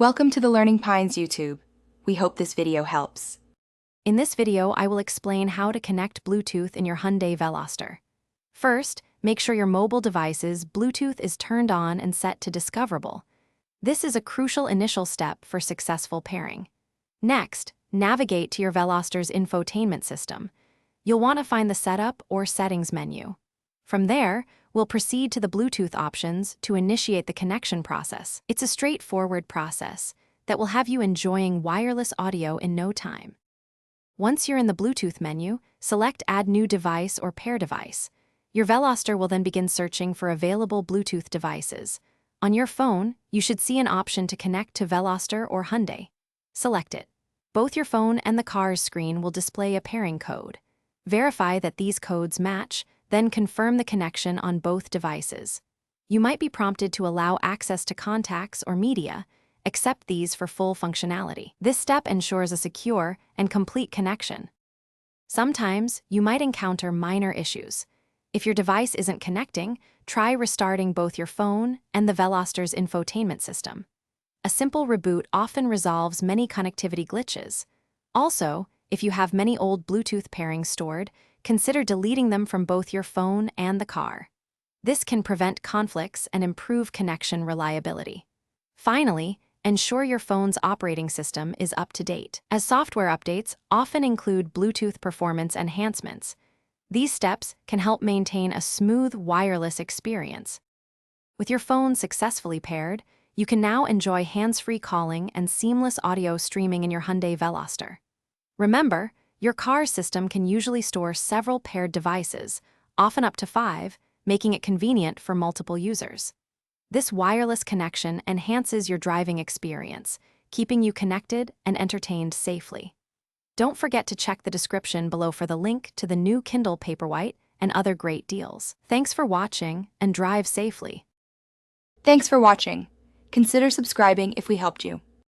Welcome to the Learning Pines YouTube. We hope this video helps. In this video, I will explain how to connect Bluetooth in your Hyundai Veloster. First, make sure your mobile device's Bluetooth is turned on and set to discoverable. This is a crucial initial step for successful pairing. Next, navigate to your Veloster's infotainment system. You'll want to find the Setup or Settings menu. From there, we'll proceed to the Bluetooth options to initiate the connection process. It's a straightforward process that will have you enjoying wireless audio in no time. Once you're in the Bluetooth menu, select Add New Device or Pair Device. Your Veloster will then begin searching for available Bluetooth devices. On your phone, you should see an option to connect to Veloster or Hyundai. Select it. Both your phone and the car's screen will display a pairing code. Verify that these codes match, then confirm the connection on both devices. You might be prompted to allow access to contacts or media. Accept these for full functionality. This step ensures a secure and complete connection. Sometimes, you might encounter minor issues. If your device isn't connecting, try restarting both your phone and the Veloster's infotainment system. A simple reboot often resolves many connectivity glitches. Also, if you have many old Bluetooth pairings stored, consider deleting them from both your phone and the car. This can prevent conflicts and improve connection reliability. Finally, ensure your phone's operating system is up to date, as software updates often include Bluetooth performance enhancements. These steps can help maintain a smooth wireless experience. With your phone successfully paired, you can now enjoy hands-free calling and seamless audio streaming in your Hyundai Veloster. Remember, your car's system can usually store several paired devices, often up to 5, making it convenient for multiple users. This wireless connection enhances your driving experience, keeping you connected and entertained safely. Don't forget to check the description below for the link to the new Kindle Paperwhite and other great deals. Thanks for watching and drive safely. Thanks for watching. Consider subscribing if we helped you.